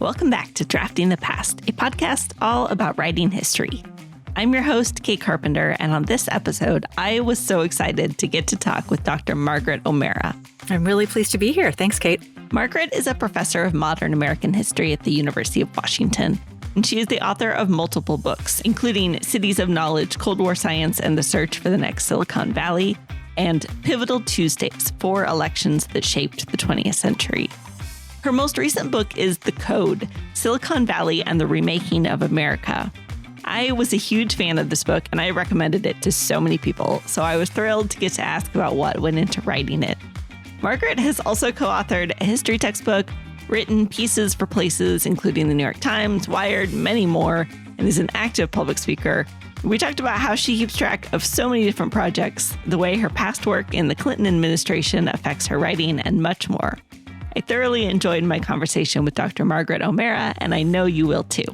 Welcome back to Drafting the Past, a podcast all about writing history. I'm your host, Kate Carpenter, and on this episode, I was so excited to get to talk with Dr. Margaret O'Mara. I'm really pleased to be here. Thanks, Kate. Margaret is a professor of modern American history at the University of Washington, and she is the author of multiple books, including Cities of Knowledge, Cold War Science, and the Search for the Next Silicon Valley, and Pivotal Tuesdays, 4 Elections That Shaped the 20th Century. Her most recent book is The Code, Silicon Valley and the Remaking of America. I was a huge fan of this book, and I recommended it to so many people, so I was thrilled to get to ask about what went into writing it. Margaret has also co-authored a history textbook, written pieces for places including the New York Times, Wired, many more, and is an active public speaker. We talked about how she keeps track of so many different projects, the way her past work in the Clinton administration affects her writing, and much more. I thoroughly enjoyed my conversation with Dr. Margaret O'Mara, and I know you will too.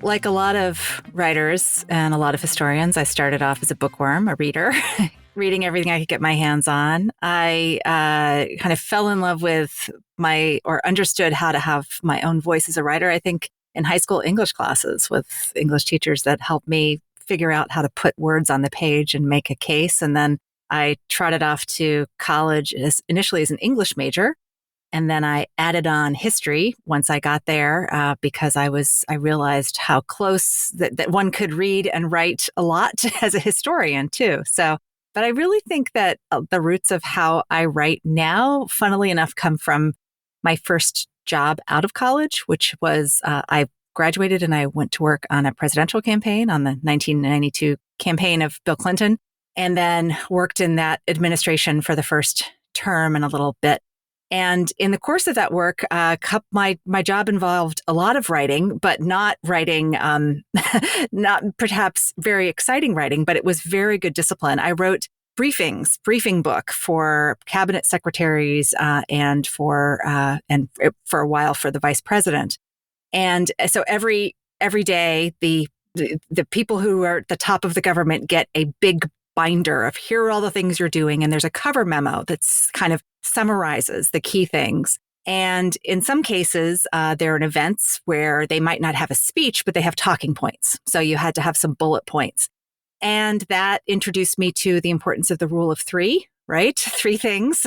Like a lot of writers and a lot of historians, I started off as a bookworm, a reader, reading everything I could get my hands on. I kind of fell in love with understood how to have my own voice as a writer, I think, in high school English classes with English teachers that helped me figure out how to put words on the page and make a case. And then I trotted off to college initially as an English major. And then I added on history once I got there because I realized how close that one could read and write a lot as a historian too. But I really think that the roots of how I write now, funnily enough, come from my first job out of college, which was I graduated and I went to work on a presidential campaign on the 1992 campaign of Bill Clinton, and then worked in that administration for the first term and a little bit. And in the course of that work, my job involved a lot of writing, but not writing, not perhaps very exciting writing, but it was very good discipline. I wrote briefing book for cabinet secretaries and for a while for the vice president. And so every day, the people who are at the top of the government get a big binder of here are all the things you're doing. And there's a cover memo that's kind of summarizes the key things. And in some cases, there are events where they might not have a speech, but they have talking points. So you had to have some bullet points. And that introduced me to the importance of the rule of 3, right? 3 things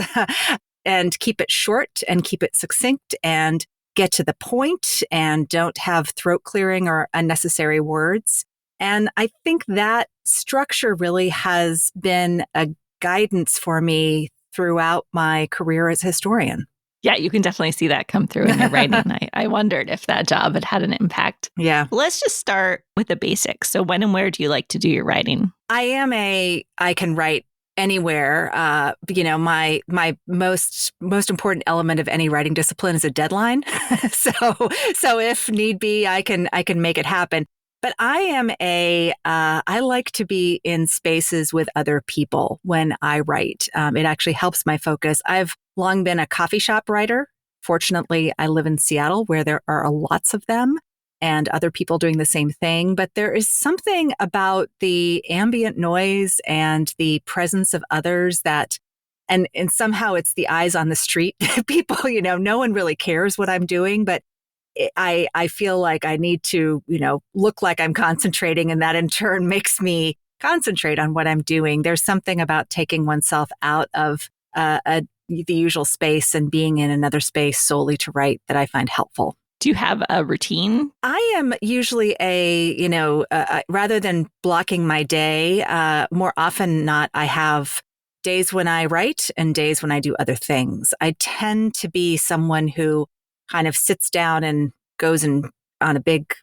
and keep it short and keep it succinct and get to the point and don't have throat clearing or unnecessary words. And I think that structure really has been a guidance for me throughout my career as a historian. Yeah, you can definitely see that come through in your writing. I wondered if that job had had an impact. Yeah. Let's just start with the basics. So when and where do you like to do your writing? I can write anywhere. My most important element of any writing discipline is a deadline. So if need be, I can make it happen. But I like to be in spaces with other people when I write. It actually helps my focus. I've long been a coffee shop writer. Fortunately, I live in Seattle where there are lots of them and other people doing the same thing. But there is something about the ambient noise and the presence of others and somehow it's the eyes on the street. People, no one really cares what I'm doing, but I feel like I need to, look like I'm concentrating, and that in turn makes me concentrate on what I'm doing. There's something about taking oneself out of the usual space and being in another space solely to write that I find helpful. Do you have a routine? I am usually rather than blocking my day, more often than not, I have days when I write and days when I do other things. I tend to be someone who kind of sits down and goes on a big,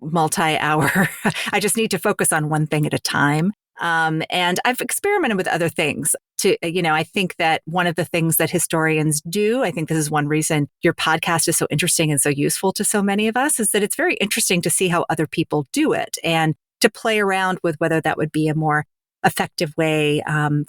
multi-hour. I just need to focus on one thing at a time. And I've experimented with other things. I think that one of the things that historians do, I think this is one reason your podcast is so interesting and so useful to so many of us, is that it's very interesting to see how other people do it and to play around with whether that would be a more effective way and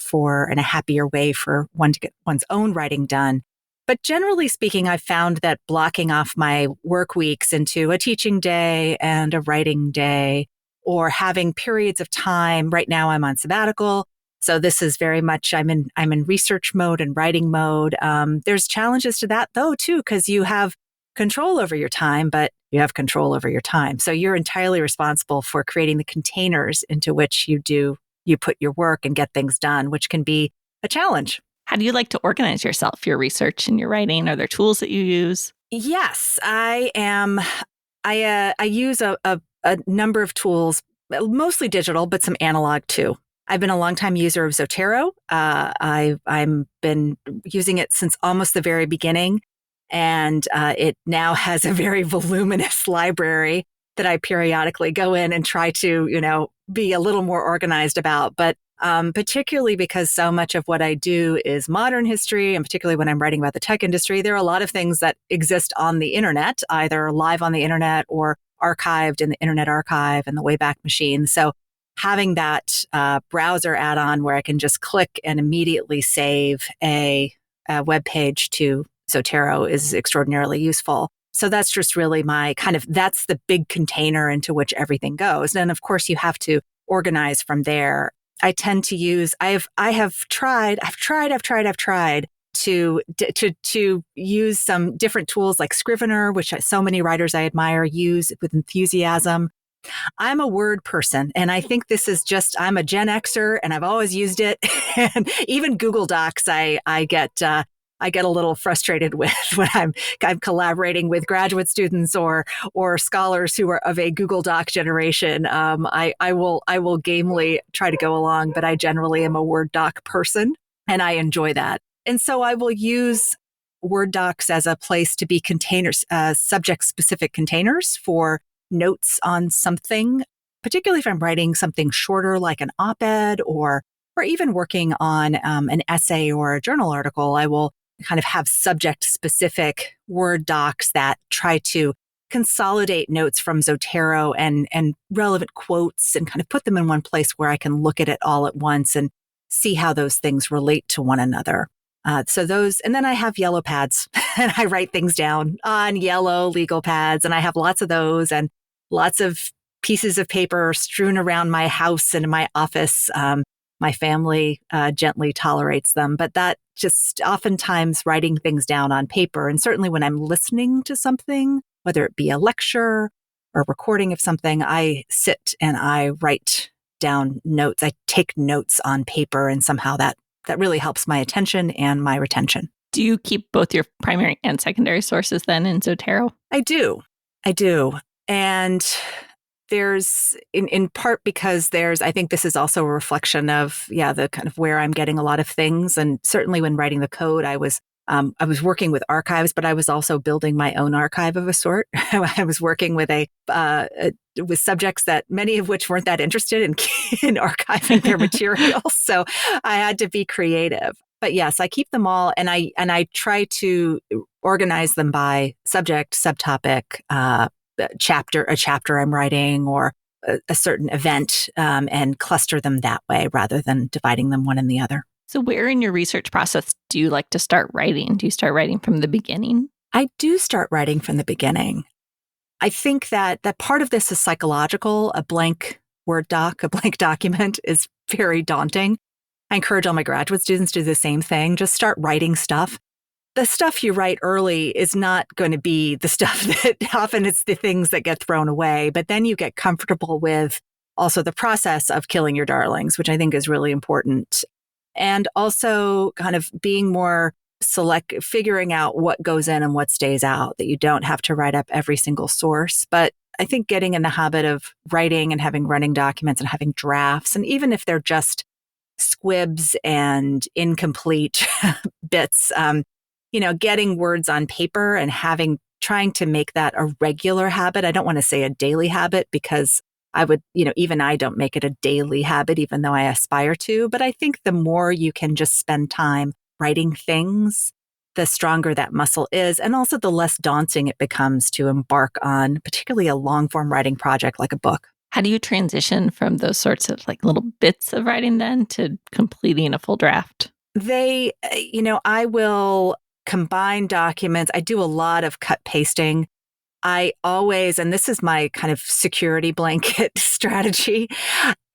a happier way for one to get one's own writing done. But generally speaking, I've found that blocking off my work weeks into a teaching day and a writing day, or having periods of time. Right now I'm on sabbatical. So this is very much, I'm in research mode and writing mode. There's challenges to that though, too, because you have control over your time, but you have control over your time. So you're entirely responsible for creating the containers into which you put your work and get things done, which can be a challenge. How do you like to organize yourself, your research and your writing? Are there tools that you use? Yes, I am. I use a number of tools, mostly digital, but some analog too. I've been a longtime user of Zotero. I've been using it since almost the very beginning, and it now has a very voluminous library that I periodically go in and try to, be a little more organized about. But particularly because so much of what I do is modern history, and particularly when I'm writing about the tech industry, there are a lot of things that exist on the internet, either live on the internet or archived in the Internet Archive and the Wayback Machine. So having that browser add-on where I can just click and immediately save a web page to Zotero is extraordinarily useful. So that's just really that's the big container into which everything goes. And of course you have to organize from there. I tend to use, I've tried to use some different tools like Scrivener, which so many writers I admire use with enthusiasm. I'm a Word person, and I think this is I'm a Gen Xer, and I've always used it. And even Google Docs, I get a little frustrated with when I'm collaborating with graduate students or scholars who are of a Google Doc generation. I will gamely try to go along, but I generally am a Word doc person, and I enjoy that. And so I will use Word docs as a place to be containers, subject-specific containers for notes on something, particularly if I'm writing something shorter like an op-ed or even working on an essay or a journal article. I will kind of have subject-specific Word docs that try to consolidate notes from Zotero and relevant quotes and kind of put them in one place where I can look at it all at once and see how those things relate to one another. And then I have yellow pads and I write things down on yellow legal pads, and I have lots of those and lots of pieces of paper strewn around my house and in my office. My family gently tolerates them, but that just oftentimes writing things down on paper, and certainly when I'm listening to something, whether it be a lecture or recording of something, I sit and I write down notes. I take notes on paper, and somehow that really helps my attention and my retention. Do you keep both your primary and secondary sources then in Zotero? I do. And there's in part because I think this is also a reflection of, the kind of where I'm getting a lot of things. And certainly when writing the code, I was working with archives, but I was also building my own archive of a sort. I was working with with subjects that many of which weren't that interested in archiving their materials. So I had to be creative. But yes, I keep them all, and I try to organize them by subject, subtopic, a chapter I'm writing, or a certain event, and cluster them that way rather than dividing them one and the other. So where in your research process do you like to start writing? Do you start writing from the beginning? I do start writing from the beginning. I think that part of this is psychological. A blank Word doc, a blank document is very daunting. I encourage all my graduate students to do the same thing. Just start writing stuff. The stuff you write early is not going to be the stuff that often it's the things that get thrown away, but then you get comfortable with also the process of killing your darlings, which I think is really important. And also kind of being more figuring out what goes in and what stays out, that you don't have to write up every single source. But I think getting in the habit of writing and having running documents and having drafts, and even if they're just squibs and incomplete bits, getting words on paper and trying to make that a regular habit. I don't want to say a daily habit, because I would, even I don't make it a daily habit, even though I aspire to. But I think the more you can just spend time writing things, the stronger that muscle is, and also the less daunting it becomes to embark on, particularly a long form writing project like a book. How do you transition from those sorts of like little bits of writing then to completing a full draft? I will combine documents. I do a lot of cut pasting. I always, and this is my kind of security blanket strategy,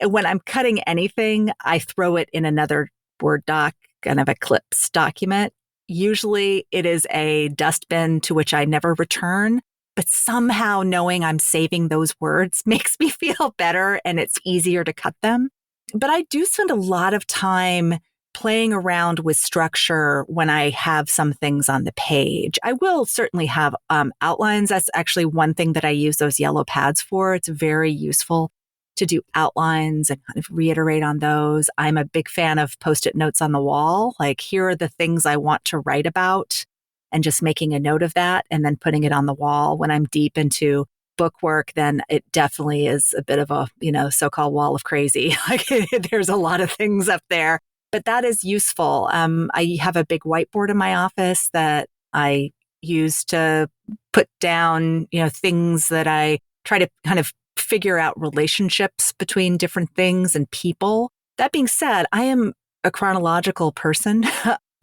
when I'm cutting anything, I throw it in another Word doc, kind of a clips document. Usually it is a dustbin to which I never return, but somehow knowing I'm saving those words makes me feel better and it's easier to cut them. But I do spend a lot of time playing around with structure when I have some things on the page. I will certainly have outlines. That's actually one thing that I use those yellow pads for. It's very useful to do outlines and kind of reiterate on those. I'm a big fan of Post-it notes on the wall. Like, here are the things I want to write about, and just making a note of that and then putting it on the wall. When I'm deep into book work, then it definitely is a bit of a, so-called wall of crazy. Like, there's a lot of things up there, but that is useful. I have a big whiteboard in my office that I use to put down, things that I try to kind of figure out relationships between different things and people. That being said, I am a chronological person.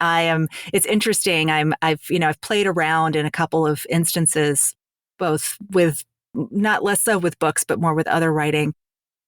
It's interesting. I've played around in a couple of instances, both with, not less so with books, but more with other writing,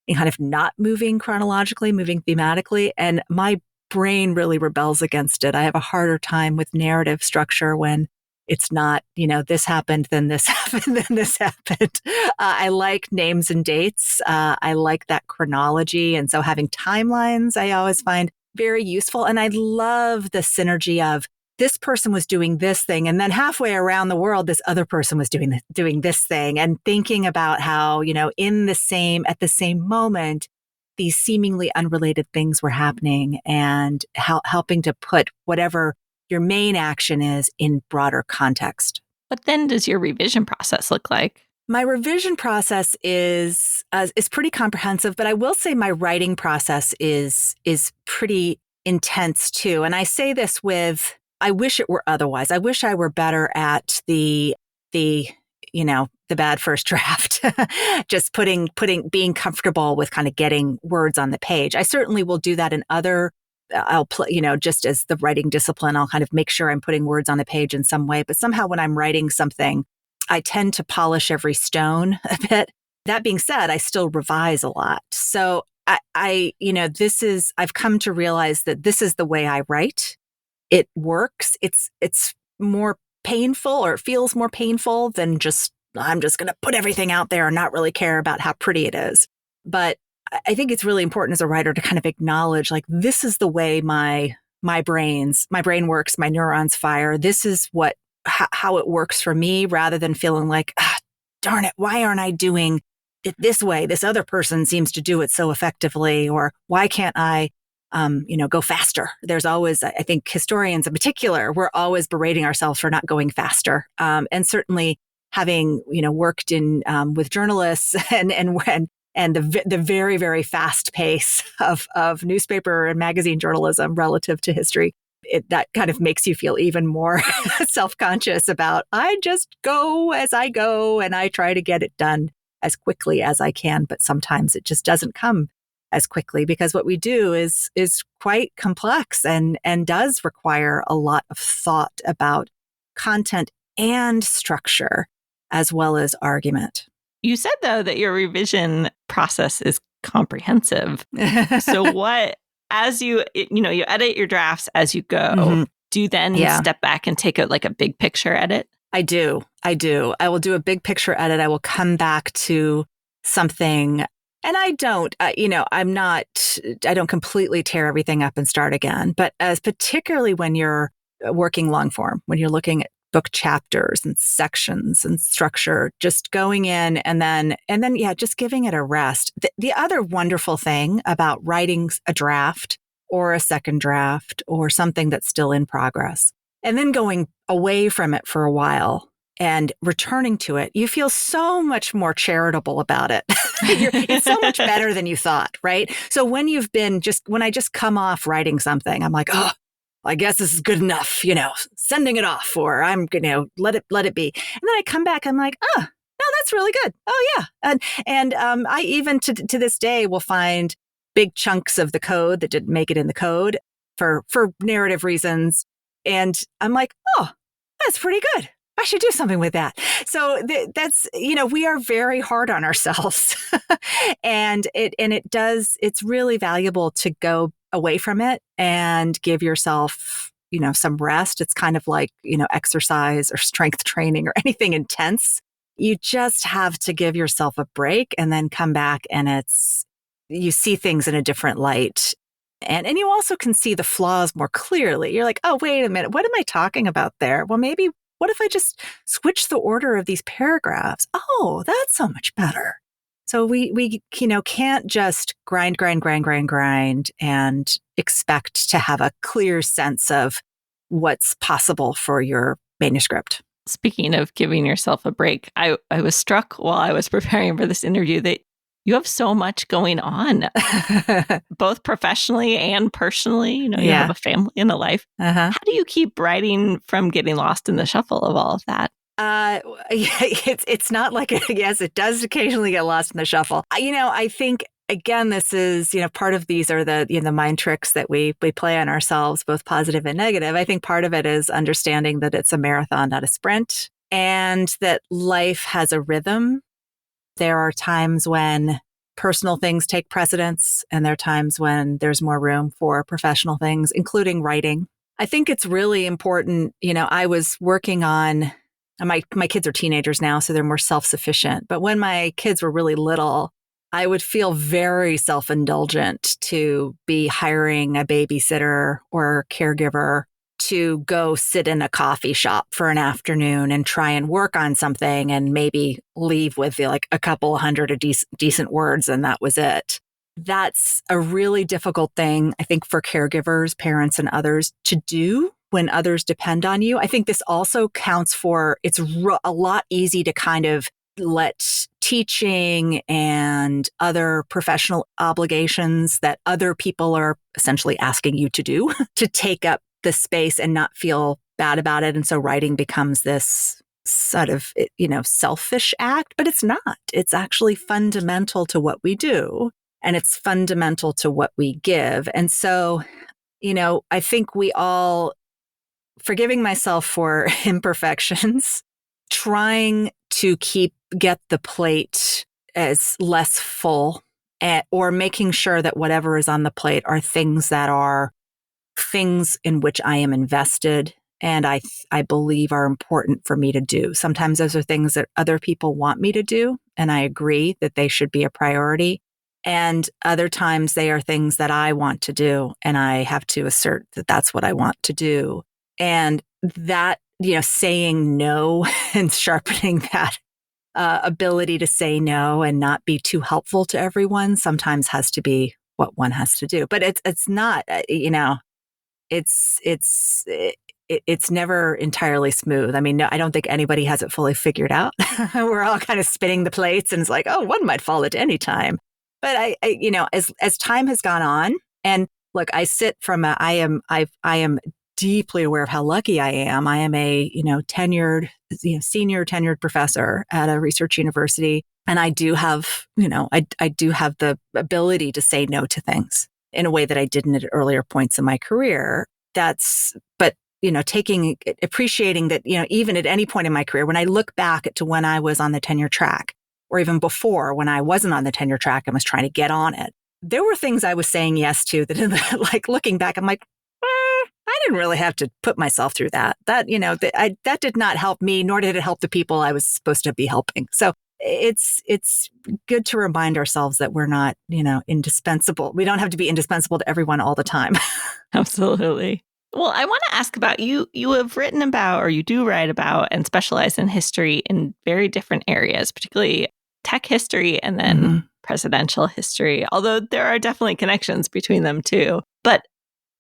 and kind of not moving chronologically, moving thematically. And my brain really rebels against it. I have a harder time with narrative structure when it's not, this happened, then this happened, then this happened. I like names and dates. I like that chronology. And so having timelines, I always find very useful. And I love the synergy of this person was doing this thing, and then halfway around the world, this other person was doing this thing, and thinking about how, at the same moment, these seemingly unrelated things were happening, and helping to put whatever your main action is in broader context. What then does your revision process look like? My revision process is pretty comprehensive, but I will say my writing process is pretty intense too. And I say this with, I wish it were otherwise. I wish I were better at the bad first draft, just being comfortable with kind of getting words on the page. I certainly will do that in other, I'll play, just as the writing discipline, I'll kind of make sure I'm putting words on the page in some way. But somehow when I'm writing something, I tend to polish every stone a bit. That being said, I still revise a lot. So I've come to realize that this is the way I write. It works. It's more painful, or it feels more painful than I'm just going to put everything out there and not really care about how pretty it is. But I think it's really important as a writer to kind of acknowledge, like, this is the way my brain works, my neurons fire. This is how it works for me, rather than feeling like, darn it, why aren't I doing it this way? This other person seems to do it so effectively, or why can't I, go faster? There's always, I think historians in particular, we're always berating ourselves for not going faster. And certainly having, worked in, with journalists and the very, very fast pace of newspaper and magazine journalism relative to history, that kind of makes you feel even more self-conscious about, I just go as I go and I try to get it done as quickly as I can. But sometimes it just doesn't come as quickly, because what we do is quite complex and does require a lot of thought about content and structure, as well as argument. You said, though, that your revision process is comprehensive. So as you edit your drafts as you go, mm-hmm. Do you then step back and take a big picture edit? I do. I will do a big picture edit. I will come back to something, and I don't completely tear everything up and start again. But particularly when you're working long form, when you're looking at book chapters and sections and structure, just going in and then just giving it a rest. The other wonderful thing about writing a draft or a second draft or something that's still in progress, and then going away from it for a while and returning to it, you feel so much more charitable about it. It's so much better than you thought, right? So when I just come off writing something, I'm like, oh, I guess this is good enough, sending it off, or I'm going to let it be. And then I come back, I'm like, oh, no, that's really good. Oh yeah. And I even to this day will find big chunks of the code that didn't make it in the code for narrative reasons. And I'm like, oh, that's pretty good. I should do something with that. So that's, we are very hard on ourselves and it's really valuable to go away from it and give yourself some rest. It's kind of like, exercise or strength training or anything intense. You just have to give yourself a break and then come back, and you see things in a different light. And you also can see the flaws more clearly. You're like, oh, wait a minute. What am I talking about there? Well, maybe what if I just switch the order of these paragraphs? Oh, that's so much better. So we can't just grind and expect to have a clear sense of what's possible for your manuscript. Speaking of giving yourself a break, I was struck while I was preparing for this interview that you have so much going on, both professionally and personally. You have a family and a life. How do you keep writing from getting lost in the shuffle of all of that? It's not like yes, it does occasionally get lost in the shuffle. I think again, this is part of these are the the mind tricks that we play on ourselves, both positive and negative. I think part of it is understanding that it's a marathon, not a sprint, and that life has a rhythm. There are times when personal things take precedence, and there are times when there's more room for professional things, including writing. I think it's really important. I was working on my kids are teenagers now, so they're more self-sufficient. But when my kids were really little, I would feel very self-indulgent to be hiring a babysitter or caregiver to go sit in a coffee shop for an afternoon and try and work on something and maybe leave with like a couple hundred of decent words, and that was it. That's a really difficult thing, I think, for caregivers, parents, and others to do when others depend on you. I think this also counts for, it's a lot easy to kind of let teaching and other professional obligations that other people are essentially asking you to do to take up the space and not feel bad about it. And so writing becomes this sort of, selfish act, but it's not. It's actually fundamental to what we do, and it's fundamental to what we give. And so, I think we all, forgiving myself for imperfections, trying to get the plate as less full, or making sure that whatever is on the plate are things that are things in which I am invested and I believe are important for me to do. Sometimes those are things that other people want me to do, and I agree that they should be a priority. And other times they are things that I want to do, and I have to assert that that's what I want to do. And that, saying no and sharpening that ability to say no and not be too helpful to everyone sometimes has to be what one has to do. But it's not, it's never entirely smooth. I mean, no, I don't think anybody has it fully figured out. We're all kind of spinning the plates, and it's like, oh, one might fall at any time. But I as time has gone on, and look, I sit from I am deeply aware of how lucky I am. I am a tenured, senior tenured professor at a research university, and I do have I do have the ability to say no to things in a way that I didn't at earlier points in my career. But appreciating that even at any point in my career, when I look back to when I was on the tenure track, or even before when I wasn't on the tenure track and was trying to get on it, there were things I was saying yes to that, like looking back, I'm like, I didn't really have to put myself through that. That did not help me, nor did it help the people I was supposed to be helping. So it's good to remind ourselves that we're not, indispensable. We don't have to be indispensable to everyone all the time. Absolutely. Well, I want to ask about you. You have written about, or you do write about, and specialize in history in very different areas, particularly tech history and then presidential history, although there are definitely connections between them too. But,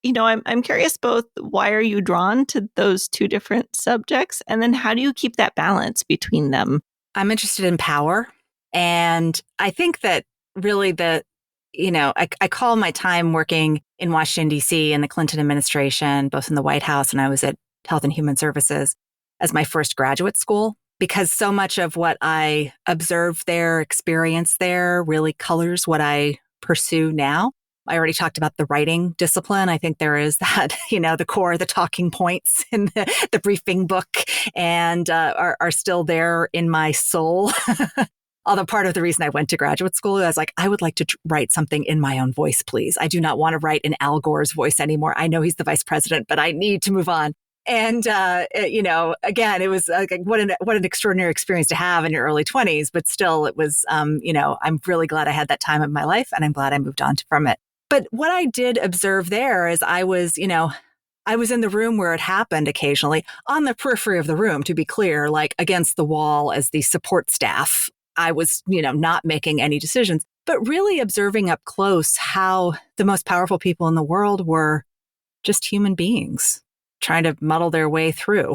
I'm curious both, why are you drawn to those two different subjects? And then how do you keep that balance between them? I'm interested in power. And I think that really I call my time working in Washington, D.C. in the Clinton administration, both in the White House and I was at Health and Human Services, as my first graduate school, because so much of what I observed there, experienced there, really colors what I pursue now. I already talked about the writing discipline. I think there is that, the core, the talking points in the briefing book and are still there in my soul. Although part of the reason I went to graduate school, I was like, I would like to write something in my own voice, please. I do not want to write in Al Gore's voice anymore. I know he's the vice president, but I need to move on. And, again, it was what an extraordinary experience to have in your early 20s. But still, it was, I'm really glad I had that time of my life, and I'm glad I moved on from it. But what I did observe there is I was in the room where it happened occasionally, on the periphery of the room, to be clear, like against the wall as the support staff. I was, not making any decisions, but really observing up close how the most powerful people in the world were just human beings trying to muddle their way through.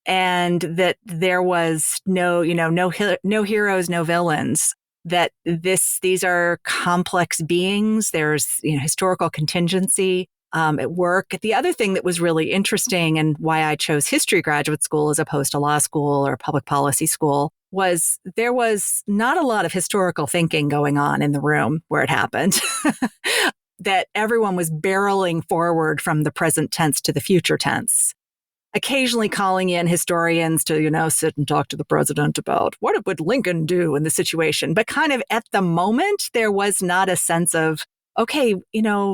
And that there was no heroes, no villains, that these are complex beings. There's, historical contingency at work. The other thing that was really interesting, and why I chose history graduate school as opposed to law school or public policy school, was there was not a lot of historical thinking going on in the room where it happened. That everyone was barreling forward from the present tense to the future tense, occasionally calling in historians to, sit and talk to the president about what would Lincoln do in the situation. But kind of at the moment, there was not a sense of, okay,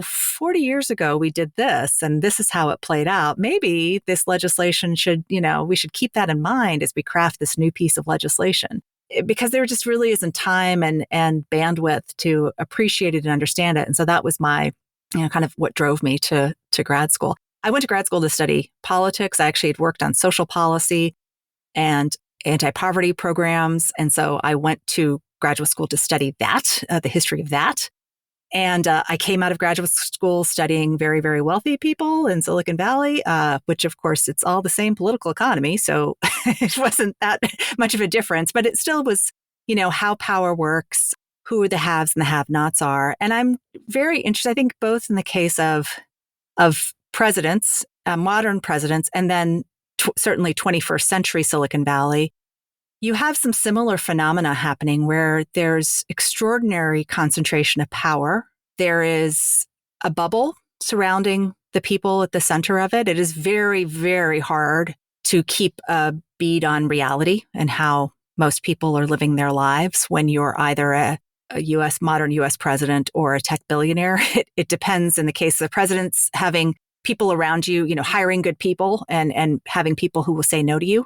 40 years ago, we did this and this is how it played out. Maybe this legislation should, we should keep that in mind as we craft this new piece of legislation. Because there just really isn't time and bandwidth to appreciate it and understand it. And so that was my, kind of what drove me to grad school. I went to grad school to study politics. I actually had worked on social policy and anti-poverty programs. And so I went to graduate school to study that, the history of that. And I came out of graduate school studying very, very wealthy people in Silicon Valley, which, of course, it's all the same political economy. So it wasn't that much of a difference, but it still was, how power works, who the haves and the have-nots are. And I'm very interested, I think, both in the case of presidents, modern presidents, and then certainly 21st century Silicon Valley. You have some similar phenomena happening where there's extraordinary concentration of power. There is a bubble surrounding the people at the center of it. It is very, very hard to keep a bead on reality and how most people are living their lives when you're either a modern U.S. president or a tech billionaire. It depends. In the case of the presidents, having people around you, hiring good people and having people who will say no to you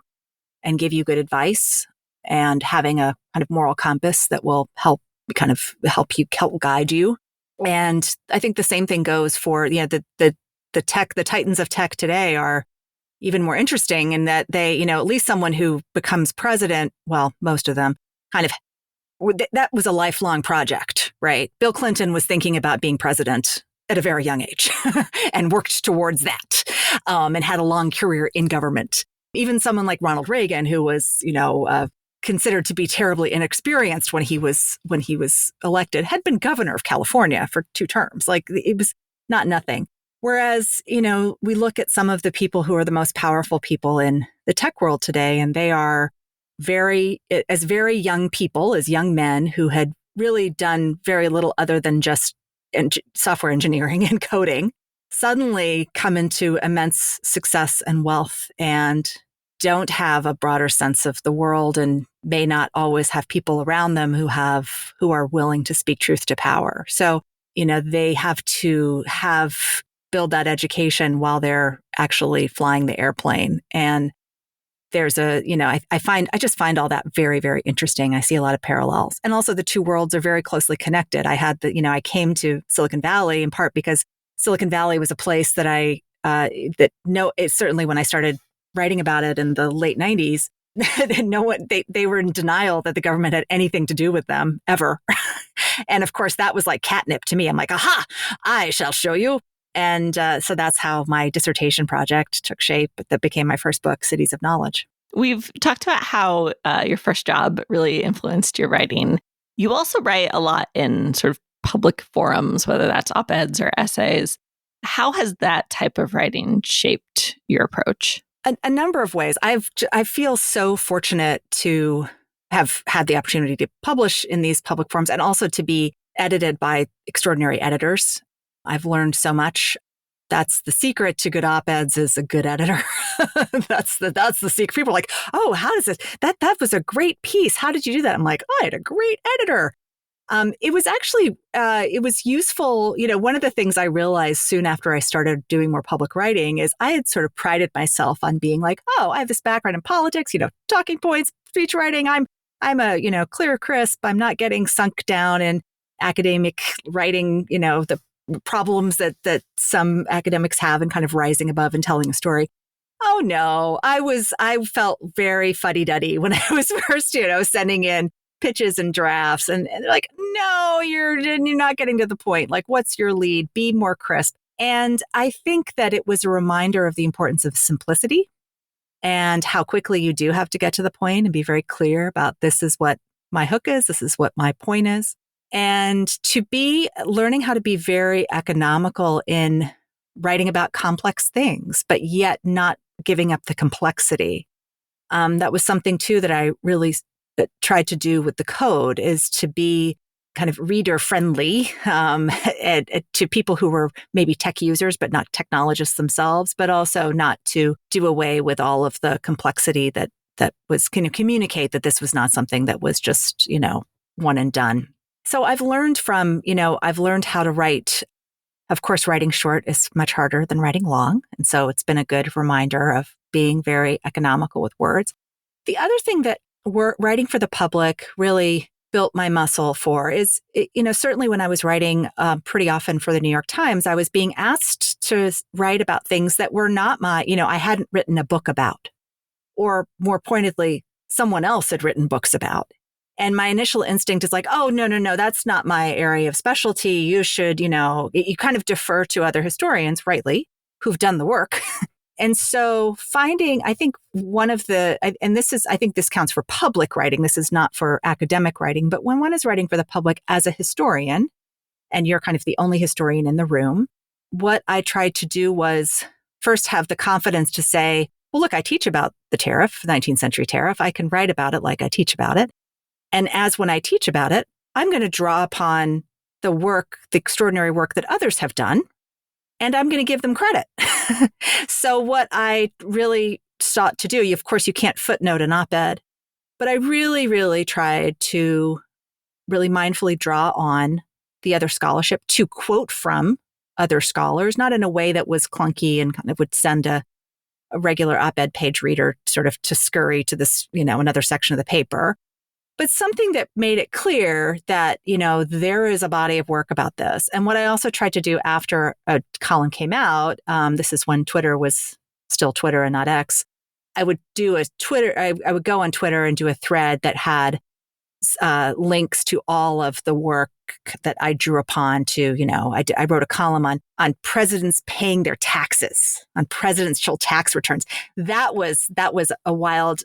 and give you good advice, and having a kind of moral compass that will help guide you. And I think the same thing goes for, the titans of tech today are even more interesting in that they, at least someone who becomes president, well, most of them that was a lifelong project, right? Bill Clinton was thinking about being president at a very young age and worked towards that, and had a long career in government. Even someone like Ronald Reagan, who was, considered to be terribly inexperienced when he was elected, had been governor of California for 2 terms. Like, it was not nothing. Whereas, we look at some of the people who are the most powerful people in the tech world today, and they are very young people, as young men who had really done very little other than just software engineering and coding, suddenly come into immense success and wealth and don't have a broader sense of the world and may not always have people around them who are willing to speak truth to power. So, they have to build that education while they're actually flying the airplane. And there's I just find all that very, very interesting. I see a lot of parallels. And also the two worlds are very closely connected. I came to Silicon Valley in part because Silicon Valley was a place that it's certainly when I started writing about it in the late 90s, they were in denial that the government had anything to do with them ever. And of course, that was like catnip to me. I'm like, aha, I shall show you. And so that's how my dissertation project took shape. That became my first book, Cities of Knowledge. We've talked about how your first job really influenced your writing. You also write a lot in sort of public forums, whether that's op-eds or essays. How has that type of writing shaped your approach? A number of ways. I feel so fortunate to have had the opportunity to publish in these public forums and also to be edited by extraordinary editors. I've learned so much. That's the secret to good op-eds is a good editor. That's the secret. People are like, oh, how does this? That was a great piece. How did you do that? I'm like, I had a great editor. It was actually, it was useful. One of the things I realized soon after I started doing more public writing is I had sort of prided myself on being like, oh, I have this background in politics, talking points, speech writing. I'm a, clear, crisp. I'm not getting sunk down in academic writing, the problems that some academics have and kind of rising above and telling a story. Oh no, I felt very fuddy-duddy when I was first, sending in pitches and drafts, and they're like, no, you're not getting to the point. Like, what's your lead? Be more crisp. And I think that it was a reminder of the importance of simplicity and how quickly you do have to get to the point and be very clear about this is what my hook is. This is what my point is. And to be learning how to be very economical in writing about complex things, but yet not giving up the complexity. That was something too that I really tried to do with the code, is to be kind of reader friendly to people who were maybe tech users, but not technologists themselves, but also not to do away with all of the complexity that was going to communicate that this was not something that was just, one and done. So I've learned how to write. Of course, writing short is much harder than writing long. And so it's been a good reminder of being very economical with words. The other thing that writing for the public really built my muscle for is, certainly when I was writing pretty often for the New York Times, I was being asked to write about things that were not I hadn't written a book about, or more pointedly, someone else had written books about. And my initial instinct is like, oh, no, that's not my area of specialty. You should, you kind of defer to other historians, rightly, who've done the work. And so I think I think this counts for public writing. This is not for academic writing, but when one is writing for the public as a historian, and you're kind of the only historian in the room, what I tried to do was first have the confidence to say, well, look, I teach about the tariff, 19th century tariff. I can write about it like I teach about it. And as when I teach about it, I'm going to draw upon the extraordinary work that others have done, and I'm going to give them credit. So what I really sought to do, of course, you can't footnote an op-ed, but I really, really tried to really mindfully draw on the other scholarship, to quote from other scholars, not in a way that was clunky and kind of would send a regular op-ed page reader sort of to scurry to this, another section of the paper, but something that made it clear that, there is a body of work about this. And what I also tried to do after a column came out, this is when Twitter was still Twitter and not X, I would do I would go on Twitter and do a thread that had links to all of the work that I drew upon to, I wrote a column on presidents paying their taxes, on presidential tax returns. That was a wild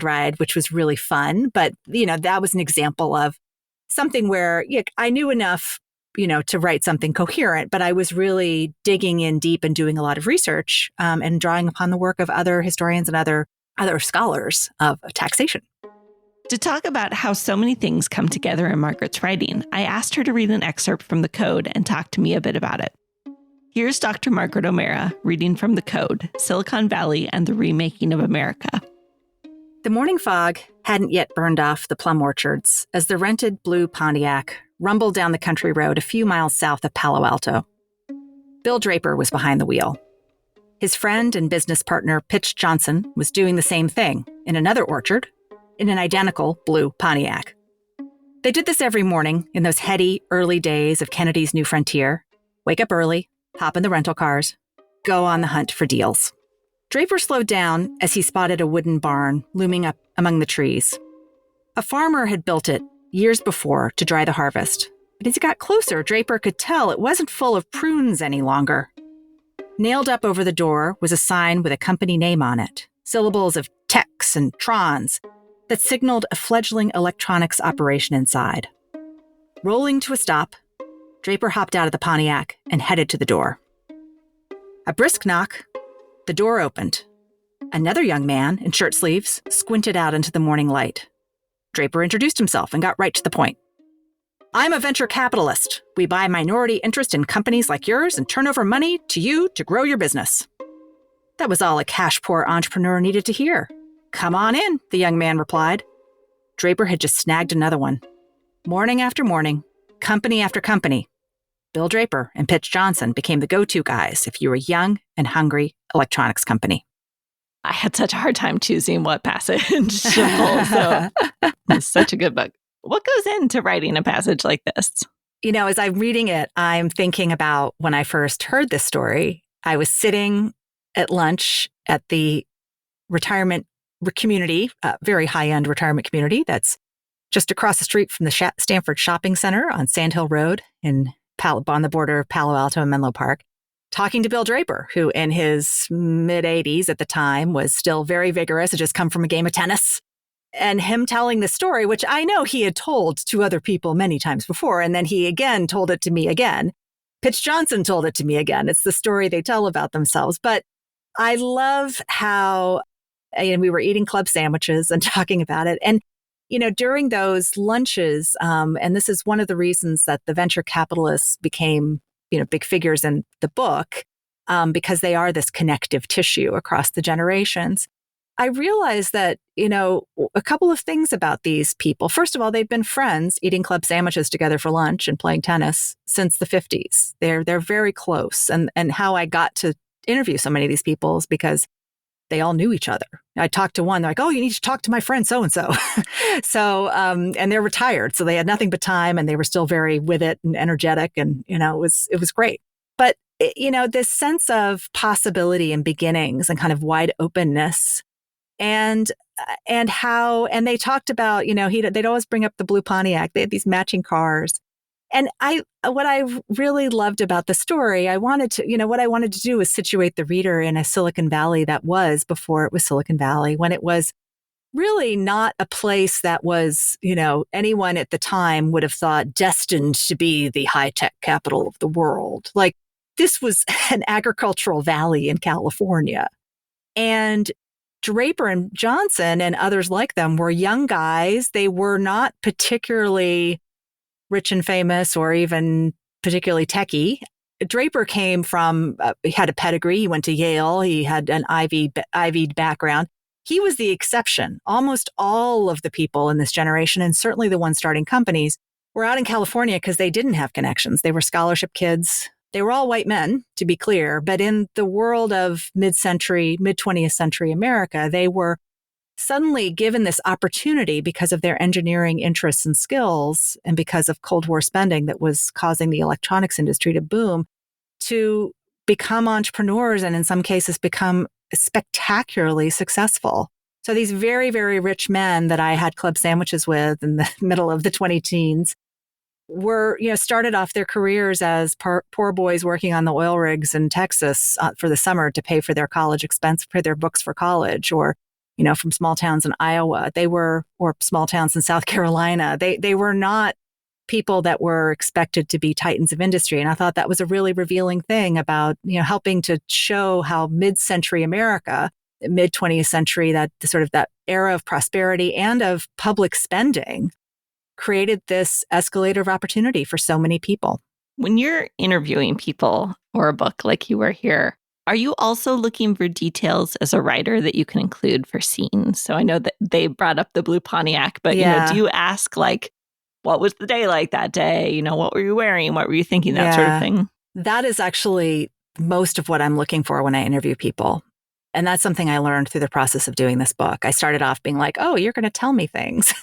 ride, which was really fun. But, that was an example of something where I knew enough, to write something coherent, but I was really digging in deep and doing a lot of research and drawing upon the work of other historians and other scholars of taxation. To talk about how so many things come together in Margaret's writing, I asked her to read an excerpt from the Code and talk to me a bit about it. Here's Dr. Margaret O'Mara reading from the Code, Silicon Valley and the Remaking of America. The morning fog hadn't yet burned off the plum orchards as the rented blue Pontiac rumbled down the country road a few miles south of Palo Alto. Bill Draper was behind the wheel. His friend and business partner, Pitch Johnson, was doing the same thing in another orchard, in an identical blue Pontiac. They did this every morning in those heady early days of Kennedy's New Frontier. Wake up early, hop in the rental cars, go on the hunt for deals. Draper slowed down as he spotted a wooden barn looming up among the trees. A farmer had built it years before to dry the harvest, but as he got closer, Draper could tell it wasn't full of prunes any longer. Nailed up over the door was a sign with a company name on it, syllables of Tex and Trons, that signaled a fledgling electronics operation inside. Rolling to a stop, Draper hopped out of the Pontiac and headed to the door. A brisk knock, the door opened. Another young man in shirt sleeves squinted out into the morning light. Draper introduced himself and got right to the point. I'm a venture capitalist. We buy minority interest in companies like yours and turn over money to you to grow your business. That was all a cash-poor entrepreneur needed to hear. Come on in, the young man replied. Draper had just snagged another one. Morning after morning, company after company, Bill Draper and Pitch Johnson became the go-to guys if you were a young and hungry electronics company. I had such a hard time choosing what passage to pull, so it's such a good book. What goes into writing a passage like this? You know, as I'm reading it, I'm thinking about when I first heard this story. I was sitting at lunch at the retirement community, very high-end retirement community that's just across the street from the Stanford Shopping Center on Sand Hill Road on the border of Palo Alto and Menlo Park, talking to Bill Draper, who in his mid-80s at the time was still very vigorous, had just come from a game of tennis. And him telling the story, which I know he had told to other people many times before, and then he again told it to me again. Pitch Johnson told it to me again. It's the story they tell about themselves. But I love how we were eating club sandwiches and talking about it. And, during those lunches, and this is one of the reasons that the venture capitalists became, big figures in the book, because they are this connective tissue across the generations. I realized that, a couple of things about these people. First of all, they've been friends eating club sandwiches together for lunch and playing tennis since the 50s. They're very close. And how I got to interview so many of these people is because they all knew each other. I talked to one, they're like, oh, you need to talk to my friend so-and-so. And they're retired. So they had nothing but time and they were still very with it and energetic. And, it was great. But, this sense of possibility and beginnings and kind of wide openness and they talked about, they'd always bring up the blue Pontiac. They had these matching cars. And what I really loved about the story, what I wanted to do was situate the reader in a Silicon Valley that was before it was Silicon Valley, when it was really not a place that was, anyone at the time would have thought destined to be the high-tech capital of the world. Like, this was an agricultural valley in California. And Draper and Johnson and others like them were young guys. They were not particularly rich and famous or even particularly techie. Draper came from, he had a pedigree. He went to Yale. He had an Ivy background. He was the exception. Almost all of the people in this generation, and certainly the ones starting companies, were out in California because they didn't have connections. They were scholarship kids. They were all white men, to be clear. But in the world of mid-20th century America, they were suddenly given this opportunity because of their engineering interests and skills and because of Cold War spending that was causing the electronics industry to boom, to become entrepreneurs and in some cases become spectacularly successful. So these very, very rich men that I had club sandwiches with in the middle of the 20-teens were, started off their careers as poor boys working on the oil rigs in Texas for the summer to pay for their college expense, for their books for college, or from small towns in Iowa. Or small towns in South Carolina. They were not people that were expected to be titans of industry. And I thought that was a really revealing thing about, helping to show how mid-century America, mid-20th century, that sort of that era of prosperity and of public spending created this escalator of opportunity for so many people. When you're interviewing people for a book like you were here, are you also looking for details as a writer that you can include for scenes? So I know that they brought up the blue Pontiac, but do you ask what was the day like that day? What were you wearing? What were you thinking? That sort of thing. That is actually most of what I'm looking for when I interview people. And that's something I learned through the process of doing this book. I started off being like, oh, you're going to tell me things.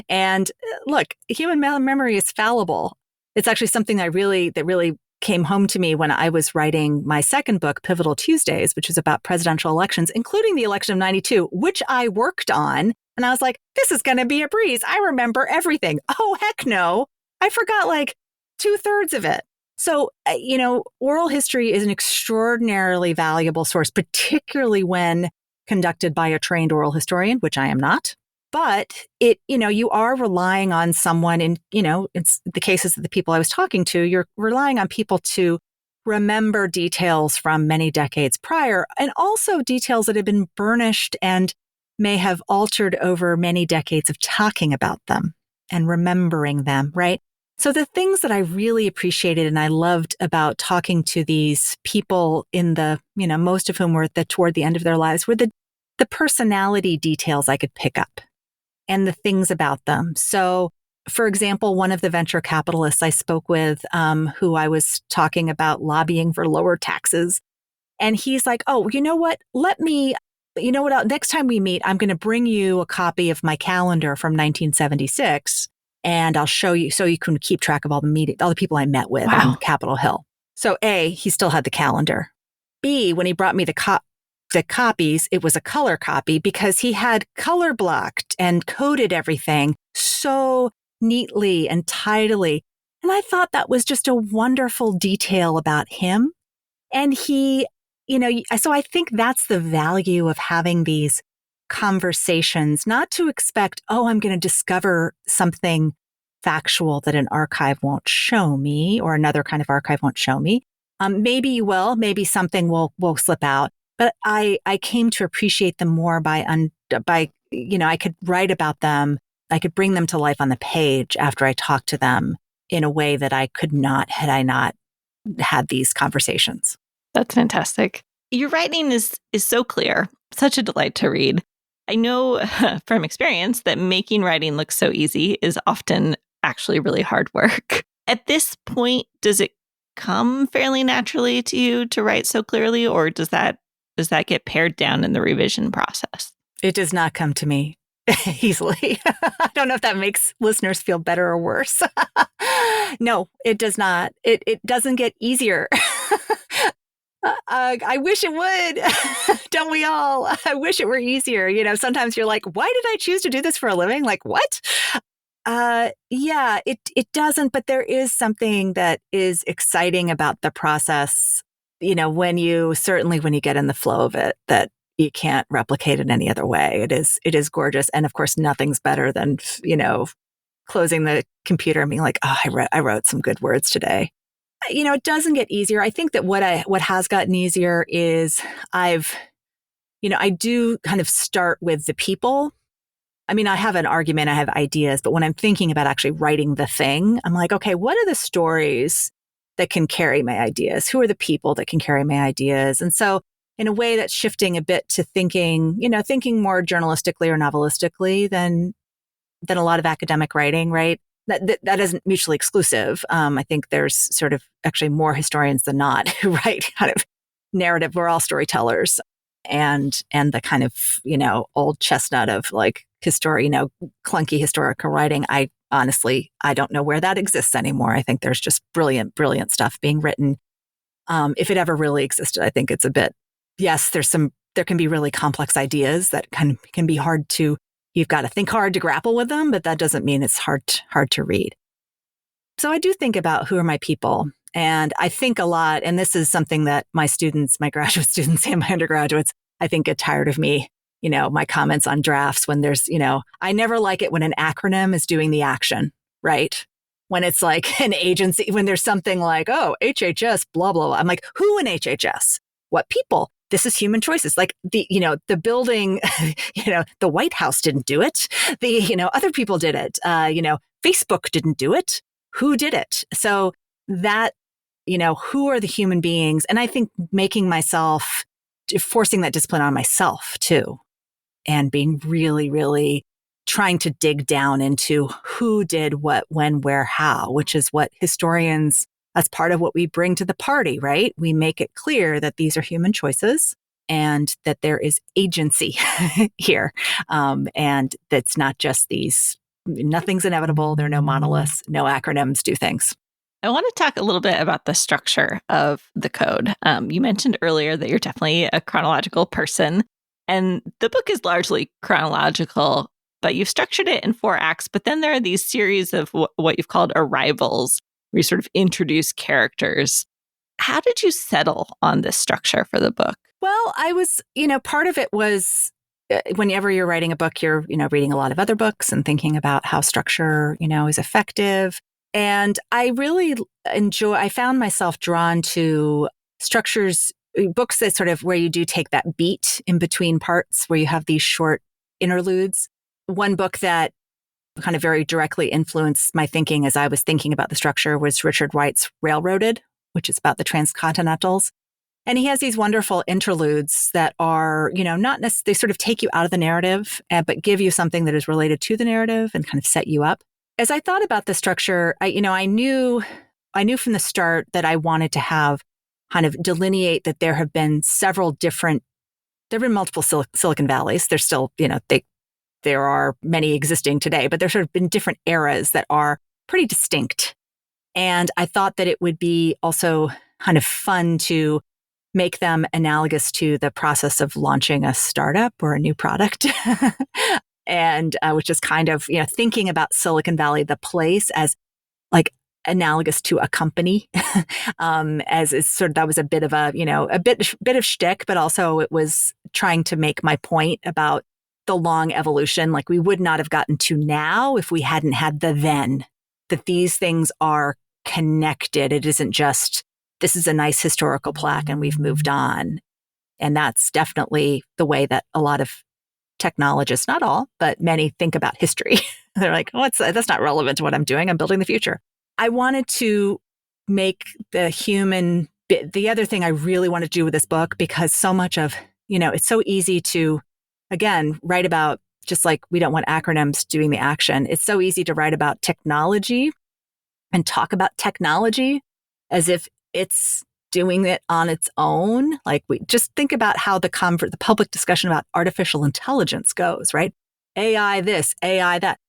And look, human memory is fallible. It's actually something that really came home to me when I was writing my second book, Pivotal Tuesdays, which was about presidential elections, including the election of 92, which I worked on. And I was like, this is going to be a breeze. I remember everything. Oh, heck no. I forgot 2/3 of it. So, oral history is an extraordinarily valuable source, particularly when conducted by a trained oral historian, which I am not. But you are relying on someone it's the cases of the people I was talking to, you're relying on people to remember details from many decades prior, and also details that have been burnished and may have altered over many decades of talking about them and remembering them, right? So the things that I really appreciated and I loved about talking to these people in the, most of whom were toward the end of their lives were the personality details I could pick up and the things about them. So, for example, one of the venture capitalists I spoke with, who I was talking about lobbying for lower taxes, and he's like, "Oh, you know what? Next time we meet, I'm going to bring you a copy of my calendar from 1976, and I'll show you so you can keep track of all the people I met with on Capitol Hill." So, A, he still had the calendar. B, when he brought me the copies, it was a color copy because he had color blocked and coded everything so neatly and tidily. And I thought that was just a wonderful detail about him. And he, so I think that's the value of having these conversations, not to expect, oh, I'm going to discover something factual that an archive won't show me or another kind of archive won't show me. Maybe you will, maybe something will slip out. But I came to appreciate them more by I could write about them. I could bring them to life on the page after I talked to them in a way that I could not had I not had these conversations. That's fantastic. Your writing is so clear, such a delight to read. I know from experience that making writing look so easy is often actually really hard work. At this point, does it come fairly naturally to you to write so clearly, or does that get pared down in the revision process? It does not come to me easily. I don't know if that makes listeners feel better or worse. No, it does not. It doesn't get easier. I wish it would. Don't we all? I wish it were easier. Sometimes you're like, why did I choose to do this for a living? Like, what? Yeah, it doesn't. But there is something that is exciting about the process, when you get in the flow of it, that you can't replicate it any other way. It is gorgeous. And of course, nothing's better than, closing the computer and being like, oh, I wrote some good words today. It doesn't get easier. I think that what has gotten easier is I do kind of start with the people. I mean, I have an argument, I have ideas, but when I'm thinking about actually writing the thing, I'm like, okay, what are the stories that can carry my ideas? Who are the people that can carry my ideas? And so in a way that's shifting a bit to thinking more journalistically or novelistically than a lot of academic writing, right? That isn't mutually exclusive. I think there's sort of actually more historians than not who write kind of narrative. We're all storytellers, and the kind of old chestnut of like clunky historical writing. I honestly don't know where that exists anymore. I think there's just brilliant stuff being written. If it ever really existed, I think it's a bit. Yes, there can be really complex ideas that can be hard to. You've got to think hard to grapple with them, but that doesn't mean it's hard to read. So I do think about who are my people. And I think a lot, and this is something that my graduate students and my undergraduates, I think get tired of me, my comments on drafts when there's, I never like it when an acronym is doing the action, right? When it's like an agency, when there's something like, oh, HHS, blah, blah, blah. I'm like, who in HHS? What people? This is human choices. Like the building, the White House didn't do it. Other people did it. Facebook didn't do it. Who did it? So that, who are the human beings? And I think forcing that discipline on myself too, and being really, really trying to dig down into who did what, when, where, how, which is what historians, that's part of what we bring to the party, right? We make it clear that these are human choices and that there is agency here. And that's not just nothing's inevitable. There are no monoliths, no acronyms, do things. I want to talk a little bit about the structure of the code. You mentioned earlier that you're definitely a chronological person, and the book is largely chronological, but you've structured it in 4 acts. But then there are these series of what you've called arrivals, where you sort of introduce characters. How did you settle on this structure for the book? Well, I was, part of it was whenever you're writing a book, you're, reading a lot of other books and thinking about how structure, is effective. And I really I found myself drawn to structures, books that sort of where you do take that beat in between parts, where you have these short interludes. One book that kind of very directly influenced my thinking as I was thinking about the structure was Richard Wright's Railroaded, which is about the transcontinentals. And he has these wonderful interludes that are, not necessarily, they sort of take you out of the narrative, but give you something that is related to the narrative and kind of set you up. As I thought about the structure, I knew from the start that I wanted to have kind of delineate that there have been multiple Silicon Valleys. There's still, there are many existing today, but there's sort of been different eras that are pretty distinct. And I thought that it would be also kind of fun to make them analogous to the process of launching a startup or a new product. And which is kind of, thinking about Silicon Valley, the place, as like analogous to a company, as is sort of, that was a bit of a bit of shtick, but also it was trying to make my point about the long evolution. Like, we would not have gotten to now if we hadn't had the then, that these things are connected. It isn't just, this is a nice historical plaque and we've moved on. And that's definitely the way that a lot of technologists, not all, but many, think about history. They're like, that's not relevant to what I'm doing. I'm building the future. I wanted to make the human bit. The other thing I really want to do with this book, because so much of, it's so easy to, again, write about, just like we don't want acronyms doing the action. It's so easy to write about technology and talk about technology as if it's doing it on its own. Like, we just think about how the public discussion about artificial intelligence goes, right? AI this, AI that.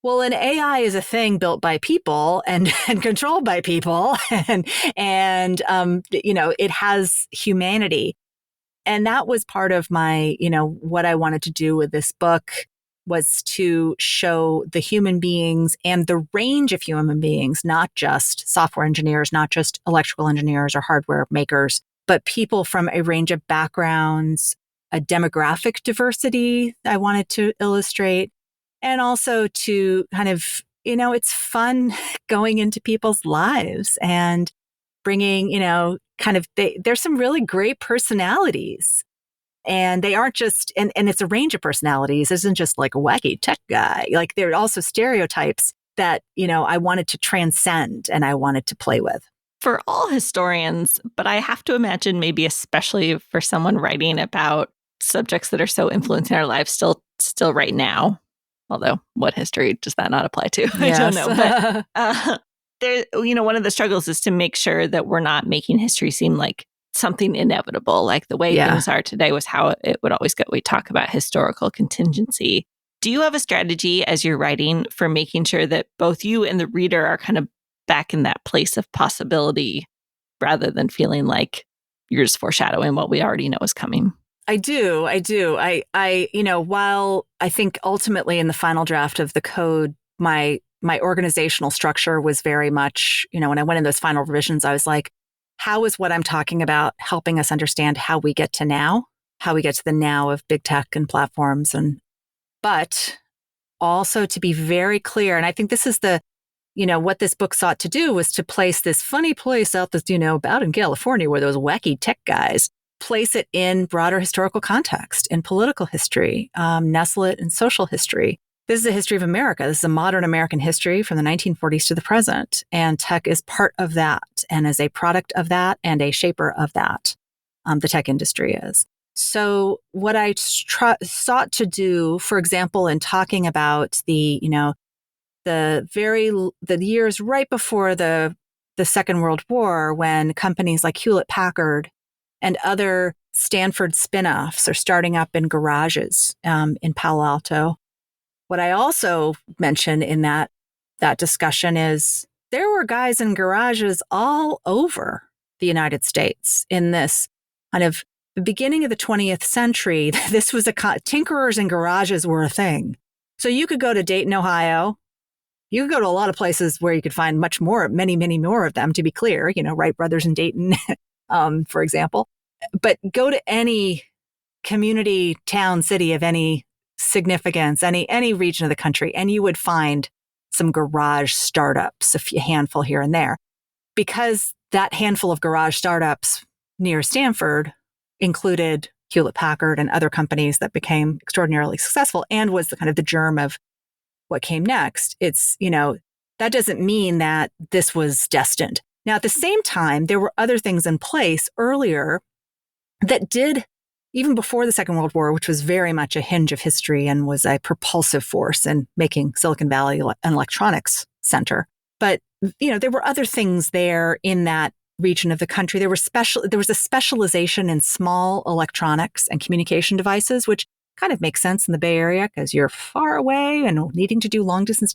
Well, an AI is a thing built by people and controlled by people, and it has humanity. And that was part of my, what I wanted to do with this book, was to show the human beings and the range of human beings, not just software engineers, not just electrical engineers or hardware makers, but people from a range of backgrounds, a demographic diversity I wanted to illustrate, and also to kind of, it's fun going into people's lives and bringing, there's some really great personalities. And they aren't just, and it's a range of personalities. It isn't just like a wacky tech guy. Like, there are also stereotypes that, I wanted to transcend and I wanted to play with. For all historians, but I have to imagine maybe especially for someone writing about subjects that are so influencing our lives still right now. Although, what history does that not apply to? Yes. I don't know. But there, one of the struggles is to make sure that we're not making history seem like something inevitable. Like, the way things are today was how it would always go. We talk about historical contingency. Do you have a strategy as you're writing for making sure that both you and the reader are kind of back in that place of possibility, rather than feeling like you're just foreshadowing what we already know is coming? I do. While I think ultimately in the final draft of the code, my organizational structure was very much, when I went in those final revisions, I was like, how is what I'm talking about helping us understand how we get to now, how we get to the now of big tech and platforms? But also to be very clear. And I think this is what this book sought to do, was to place this funny place out that's, out in California where those wacky tech guys, place it in broader historical context, in political history, nestle it in social history. This is a history of America. This is a modern American history from the 1940s to the present. And tech is part of that, and is a product of that and a shaper of that. The tech industry is. So what I sought to do, for example, in talking about the years right before the Second World War, when companies like Hewlett Packard and other Stanford spinoffs are starting up in garages in Palo Alto. What I also mentioned in that discussion is there were guys in garages all over the United States in this kind of the beginning of the 20th century. This was tinkerers in garages were a thing. So you could go to Dayton, Ohio. You could go to a lot of places where you could find many, many more of them, to be clear, Wright brothers in Dayton, for example. But go to any community, town, city of any significance, any region of the country, and you would find some garage startups, a handful here and there. Because that handful of garage startups near Stanford included Hewlett Packard and other companies that became extraordinarily successful, and was the kind of the germ of what came next. It's, that doesn't mean that this was destined. Now, at the same time, there were other things in place earlier that did, even before the Second World War, which was very much a hinge of history and was a propulsive force in making Silicon Valley an electronics center. But, there were other things there in that region of the country. There was a specialization in small electronics and communication devices, which kind of makes sense in the Bay Area because you're far away and needing to do long distance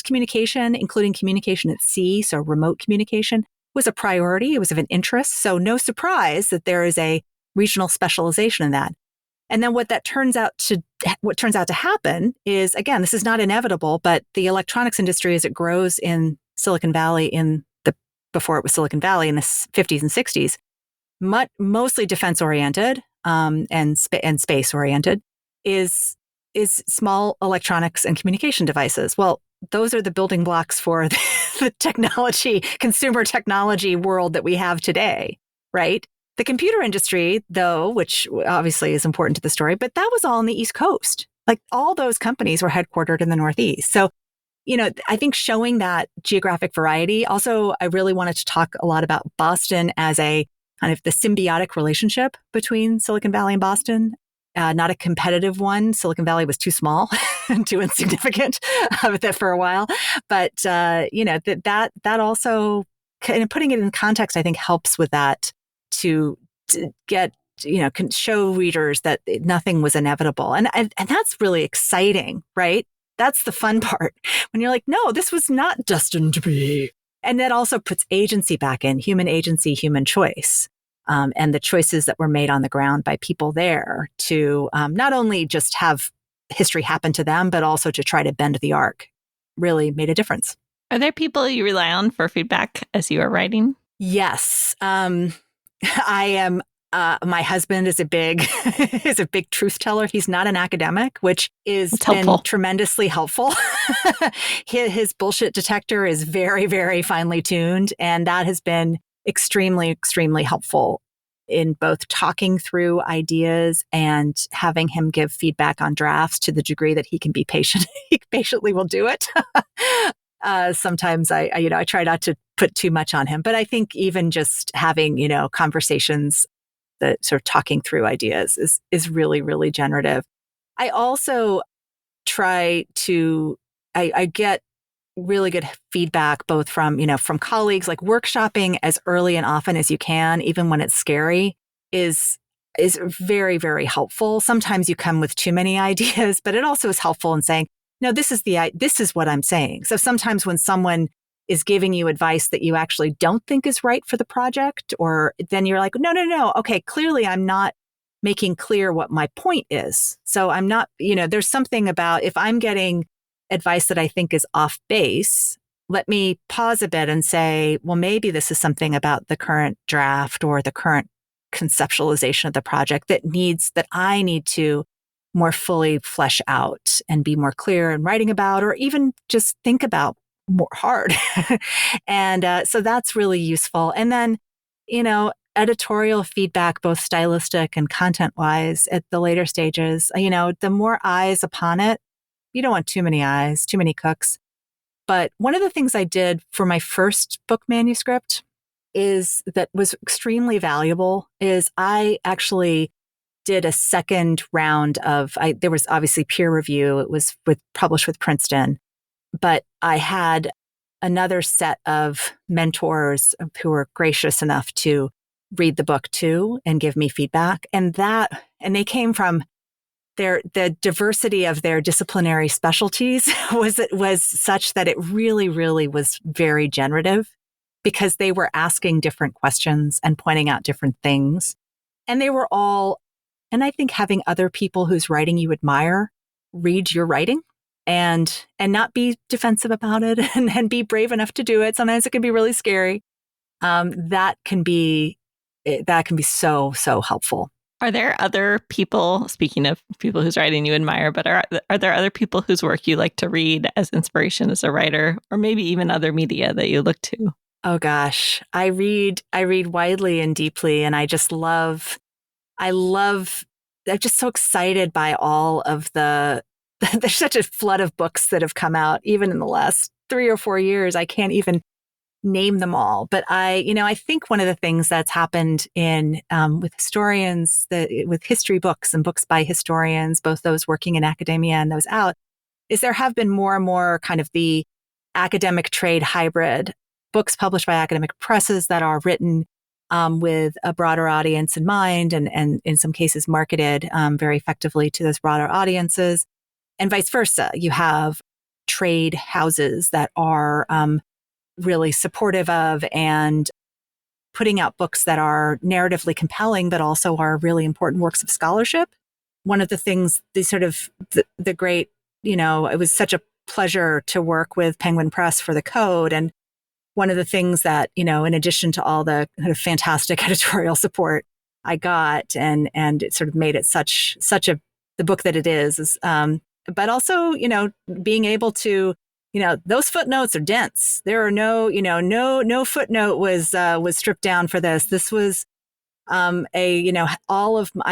communication, including communication at sea. So remote communication was a priority. It was of an interest. So no surprise that there is a regional specialization in that. And then what turns out to happen is, again, this is not inevitable, but the electronics industry as it grows in Silicon Valley before it was Silicon Valley in the 50s and 60s, mostly defense oriented and space oriented, is small electronics and communication devices. Well, those are the building blocks for the consumer technology world that we have today, right? The computer industry, though, which obviously is important to the story, but that was all on the East Coast. Like all those companies were headquartered in the Northeast. So, I think showing that geographic variety. Also, I really wanted to talk a lot about Boston as a kind of the symbiotic relationship between Silicon Valley and Boston. Not a competitive one. Silicon Valley was too small and too insignificant for a while. But, that also, and putting it in context, I think helps with that to get, can show readers that nothing was inevitable. And that's really exciting, right? That's the fun part when you're like, no, this was not destined to be. And that also puts agency back in, human agency, human choice. And the choices that were made on the ground by people there to not only just have history happen to them, but also to try to bend the arc really made a difference. Are there people you rely on for feedback as you are writing? Yes. I am. My husband is a big truth teller. He's not an academic, which is been tremendously helpful. His bullshit detector is very, very finely tuned. And that has been extremely, extremely helpful in both talking through ideas and having him give feedback on drafts to the degree that he can be patient. He patiently will do it. Sometimes I try not to put too much on him, but I think even just having, conversations that sort of talking through ideas is really, really generative. I also try to, I get really good feedback, both from colleagues, like workshopping as early and often as you can, even when it's scary, is very, very helpful. Sometimes you come with too many ideas, but it also is helpful in saying, no, this is what I'm saying. So sometimes when someone is giving you advice that you actually don't think is right for the project, or then you're like, no. Okay, clearly I'm not making clear what my point is. So I'm not, there's something about if I'm getting advice that I think is off base, let me pause a bit and say, well, maybe this is something about the current draft or the current conceptualization of the project that I need to more fully flesh out and be more clear in writing about, or even just think about more hard. And so that's really useful. And then, editorial feedback, both stylistic and content wise at the later stages, the more eyes upon it, you don't want too many eyes, too many cooks. But one of the things I did for my first book manuscript that was extremely valuable is I actually did a second round there was obviously peer review. It was published with Princeton. But I had another set of mentors who were gracious enough to read the book too and give me feedback. And they came from the diversity of their disciplinary specialties was such that it really, really was very generative because they were asking different questions and pointing out different things. And they were all, and I think having other people whose writing you admire read your writing and not be defensive about it and be brave enough to do it. Sometimes it can be really scary. That can be so, so helpful. Are there other people, speaking of people whose writing you admire, but are there other people whose work you like to read as inspiration as a writer, or maybe even other media that you look to? Oh gosh, I read widely and deeply, and I'm just so excited by all of the there's such a flood of books that have come out, even in the last 3 or 4 years. I can't even name them all. But I think one of the things that's happened in with historians, with history books and books by historians, both those working in academia and those out, is there have been more and more kind of the academic trade hybrid books published by academic presses that are written with a broader audience in mind, and in some cases marketed very effectively to those broader audiences, and vice versa. You have trade houses that are really supportive of and putting out books that are narratively compelling, but also are really important works of scholarship. One of the things, the great, it was such a pleasure to work with Penguin Press for the Code. And one of the things that, in addition to all the kind of fantastic editorial support I got, and it sort of made it such the book that it is, but also, being able to, those footnotes are dense. There are no footnote was stripped down for this. This was I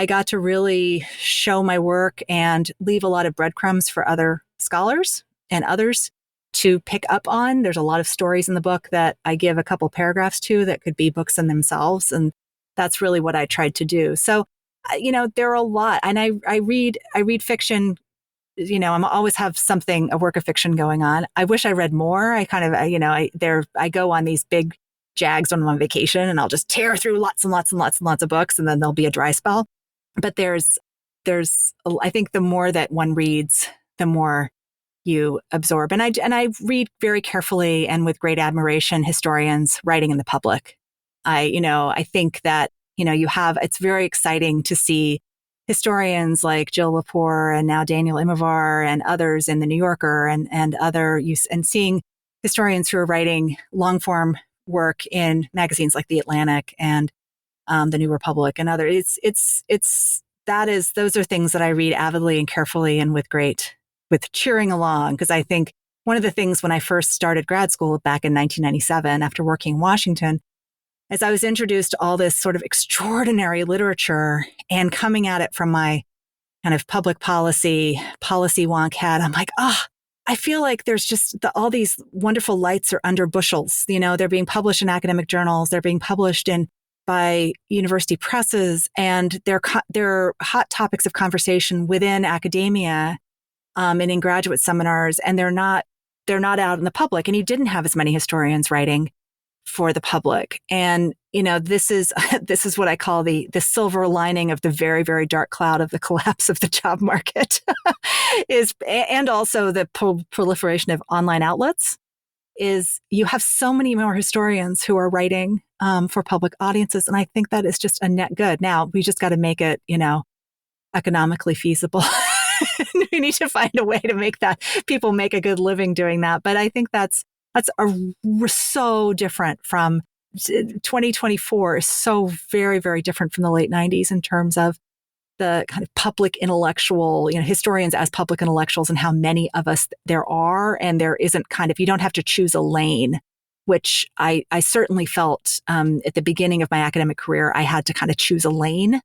got to really show my work and leave a lot of breadcrumbs for other scholars and others to pick up on. There's a lot of stories in the book that I give a couple paragraphs to that could be books in themselves. And that's really what I tried to do. So, there are a lot, and I read fiction. I'm always have a work of fiction going on. I wish I read more. I kind of, I go on these big jags when I'm on vacation, and I'll just tear through lots and lots and lots and lots of books, and then there'll be a dry spell. But I think the more that one reads, the more you absorb. And I read very carefully and with great admiration historians writing in the public. I think that, it's very exciting to see historians like Jill Lepore and now Daniel Immerwahr and others in the New Yorker and seeing historians who are writing long form work in magazines like The Atlantic and the New Republic and others. Those are things that I read avidly and carefully and with cheering along. Because I think one of the things when I first started grad school back in 1997, after working in Washington, as I was introduced to all this sort of extraordinary literature and coming at it from my kind of public policy wonk hat, I'm like, I feel like there's just all these wonderful lights are under bushels. They're being published in academic journals. They're being published by university presses, and they're hot topics of conversation within academia and in graduate seminars, and they're not out in the public. And you didn't have as many historians writing for the public. And, this is what I call the silver lining of the very, very dark cloud of the collapse of the job market and also the proliferation of online outlets is you have so many more historians who are writing for public audiences. And I think that is just a net good. Now we just got to make it, economically feasible. We need to find a way to make that people make a good living doing that. But I think that's so different from 2024 is so very, very different from the late 90s in terms of the kind of public intellectual, historians as public intellectuals and how many of us there are. And there isn't you don't have to choose a lane, which I certainly felt at the beginning of my academic career, I had to kind of choose a lane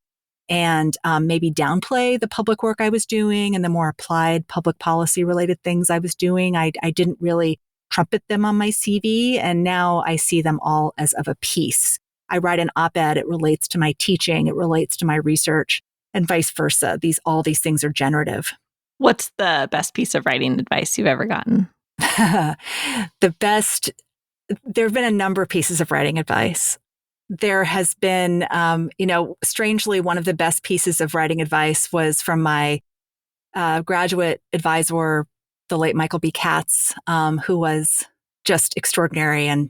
and maybe downplay the public work I was doing and the more applied public policy related things I was doing. I didn't really trumpet them on my CV, and now I see them all as of a piece. I write an op-ed, it relates to my teaching, it relates to my research, and vice versa. All these things are generative. What's the best piece of writing advice you've ever gotten? There have been a number of pieces of writing advice. There has been, strangely, one of the best pieces of writing advice was from my graduate advisor, the late Michael B. Katz, who was just extraordinary and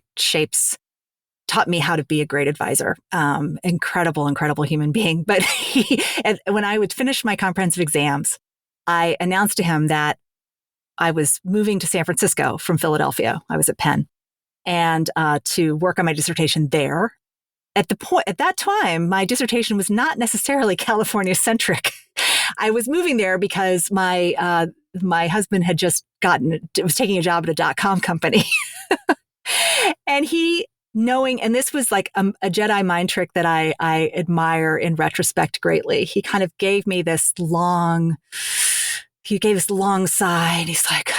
taught me how to be a great advisor. Incredible human being. But when I would finish my comprehensive exams, I announced to him that I was moving to San Francisco from Philadelphia. I was at Penn, and to work on my dissertation there. At that time, my dissertation was not necessarily California centric. I was moving there because my husband had just was taking a job at a .com company. And he, and this was like a Jedi mind trick that I admire in retrospect greatly. He kind of gave me this long, he gave this long sigh and he's like,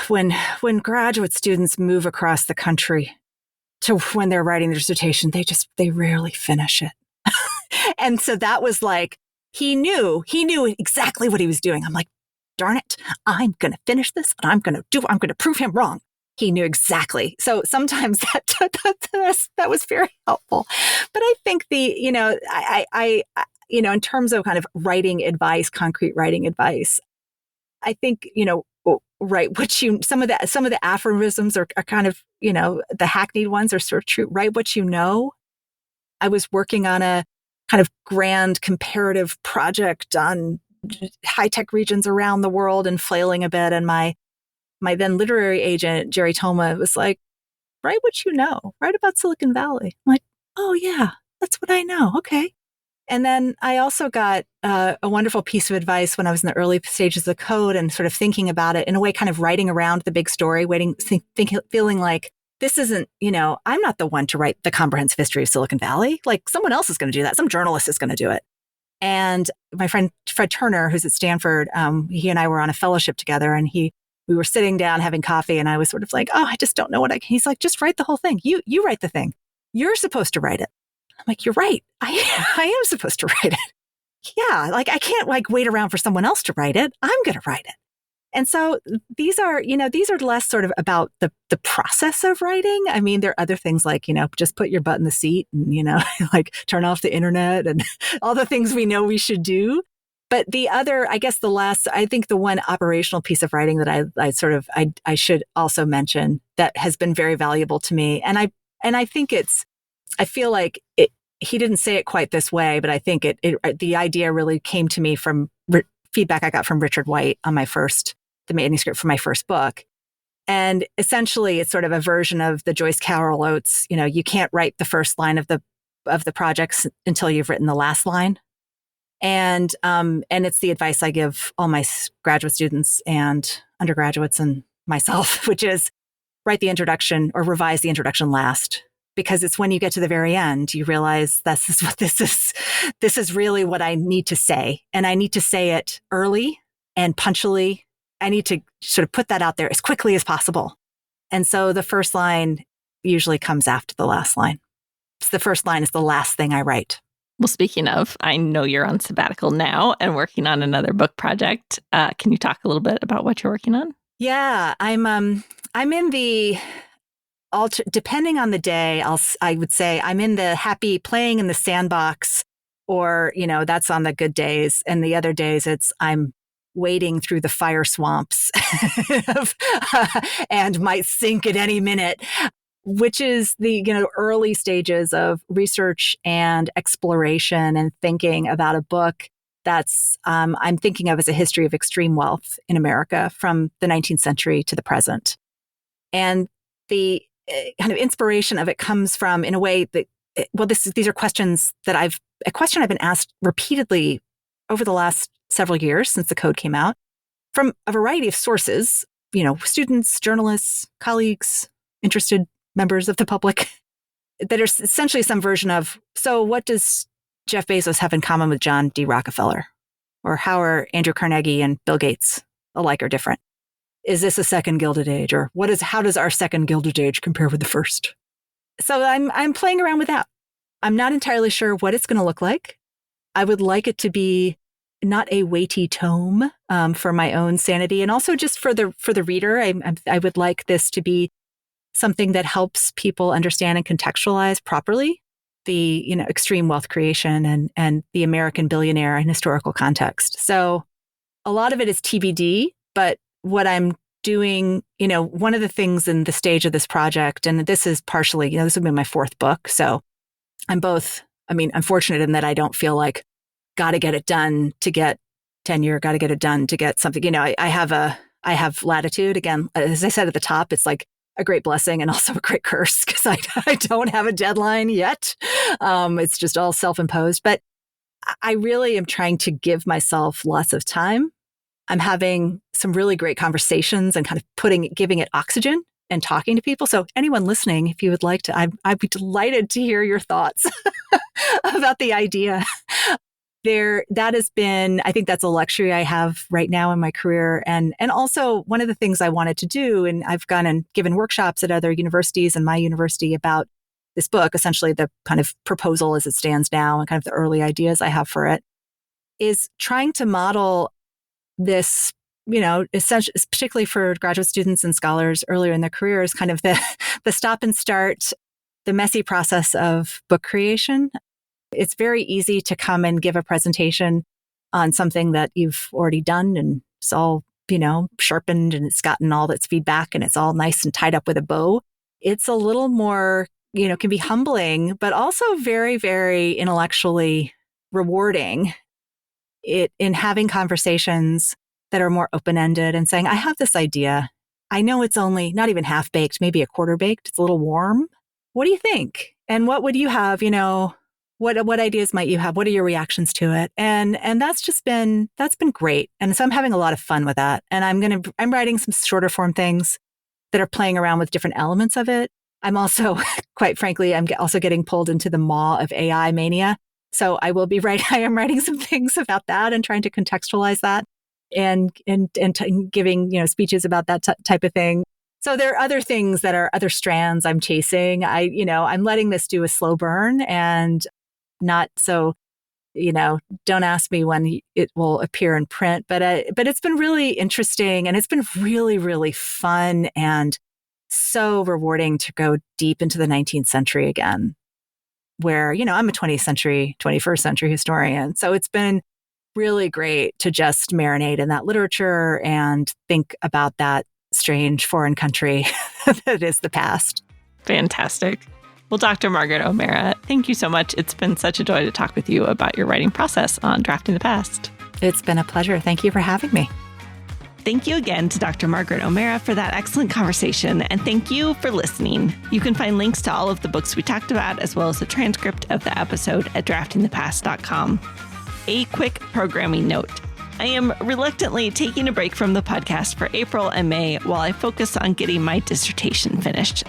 when graduate students move across the country to when they're writing their dissertation, they rarely finish it. And so that was like, he knew exactly what he was doing. I'm like, darn it, I'm going to finish this and I'm going to prove him wrong. He knew exactly. So sometimes that was very helpful. But I think in terms of kind of writing advice, concrete writing advice, I think, write what some of the aphorisms are kind of, the hackneyed ones are sort of true. Write what you know. I was working on a kind of grand comparative project on high-tech regions around the world and flailing a bit. And my then literary agent, Jerry Toma, was like, write what you know. Write about Silicon Valley. I'm like, oh, yeah, that's what I know. Okay. And then I also got a wonderful piece of advice when I was in the early stages of the code and sort of thinking about it in a way, kind of writing around the big story, feeling like this isn't, I'm not the one to write the comprehensive history of Silicon Valley. Like someone else is going to do that. Some journalist is going to do it. And my friend Fred Turner, who's at Stanford, he and I were on a fellowship together, and we were sitting down having coffee, and I was sort of like, oh, I just don't know he's like, just write the whole thing. You write the thing. You're supposed to write it. I'm like, you're right. I am supposed to write it. Yeah. Like I can't wait around for someone else to write it. I'm going to write it. And so these are less sort of about the process of writing. I mean, there are other things like, just put your butt in the seat and, like turn off the internet and all the things we know we should do. But the other, I guess I think the one operational piece of writing that I should also mention that has been very valuable to me. And I think I feel like he didn't say it quite this way, but I think the idea really came to me from feedback I got from Richard White on the manuscript for my first book. And essentially it's sort of a version of the Joyce Carol Oates, you can't write the first line of the projects until you've written the last line. And it's the advice I give all my graduate students and undergraduates and myself, which is write the introduction or revise the introduction last. Because it's when you get to the very end, you realize this is really what I need to say. And I need to say it early and punctually. I need to sort of put that out there as quickly as possible. And so the first line usually comes after the last line. So the first line is the last thing I write. Well, speaking of, I know you're on sabbatical now and working on another book project. Can you talk a little bit about what you're working on? Yeah, I'm in the... depending on the day, I would say I'm in the happy playing in the sandbox, or, that's on the good days. And the other days I'm wading through the fire swamps and might sink at any minute, which is the, early stages of research and exploration and thinking about a book that's I'm thinking of as a history of extreme wealth in America from the 19th century to the present. And the kind of inspiration of it comes from, in a way that, these are questions that a question I've been asked repeatedly over the last several years since the code came out from a variety of sources, students, journalists, colleagues, interested members of the public, that are essentially some version of, so what does Jeff Bezos have in common with John D. Rockefeller? Or how are Andrew Carnegie and Bill Gates alike or different? Is this a second Gilded Age? Or how does our second Gilded Age compare with the first? So I'm playing around with that. I'm not entirely sure what it's going to look like. I would like it to be not a weighty tome for my own sanity, and also just for the reader. I would like this to be something that helps people understand and contextualize properly the extreme wealth creation and the American billionaire in historical context. So a lot of it is TBD, but what I'm doing, one of the things in the stage of this project, and this is partially, this will be my fourth book. So I'm fortunate in that I don't feel like got to get it done to get tenure, got to get it done to get something. I have latitude. Again, as I said at the top, it's like a great blessing and also a great curse because I don't have a deadline yet. It's just all self-imposed, but I really am trying to give myself lots of time. I'm having some really great conversations and kind of giving it oxygen and talking to people. So anyone listening, if you would like to, I'd be delighted to hear your thoughts about the idea. that has been, I think that's a luxury I have right now in my career. And also one of the things I wanted to do, and I've gone and given workshops at other universities and my university about this book, essentially the kind of proposal as it stands now and kind of the early ideas I have for it, is trying to model this, essentially, particularly for graduate students and scholars earlier in their careers, kind of the stop and start, the messy process of book creation. It's very easy to come and give a presentation on something that you've already done and it's all, sharpened and it's gotten all its feedback and it's all nice and tied up with a bow. It's a little more, can be humbling, but also very, very intellectually rewarding in having conversations that are more open-ended and saying, I have this idea. I know it's only not even half-baked, maybe a quarter-baked. It's a little warm. What do you think? And what would you have, What ideas might you have? What are your reactions to it? And that's been great. And so I'm having a lot of fun with that. And I'm writing some shorter form things that are playing around with different elements of it. I'm also, quite frankly, I'm also getting pulled into the maw of AI mania. So I am writing some things about that and trying to contextualize that and giving, speeches about that type of thing. So there are other things that are other strands I'm chasing. I'm letting this do a slow burn and not so, don't ask me when it will appear in print, but it's been really interesting and it's been really, really fun and so rewarding to go deep into the 19th century again, where, I'm a 21st century historian. So it's been really great to just marinate in that literature and think about that strange foreign country that is the past. Fantastic. Well, Dr. Margaret O'Mara, thank you so much. It's been such a joy to talk with you about your writing process on Drafting the Past. It's been a pleasure. Thank you for having me. Thank you again to Dr. Margaret O'Mara for that excellent conversation, and thank you for listening. You can find links to all of the books we talked about, as well as a transcript of the episode at draftingthepast.com. A quick programming note. I am reluctantly taking a break from the podcast for April and May while I focus on getting my dissertation finished.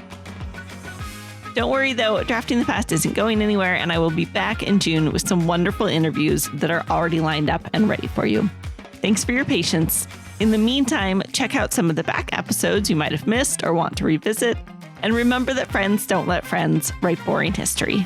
Don't worry, though, Drafting the Past isn't going anywhere, and I will be back in June with some wonderful interviews that are already lined up and ready for you. Thanks for your patience. In the meantime, check out some of the back episodes you might have missed or want to revisit. And remember that friends don't let friends write boring history.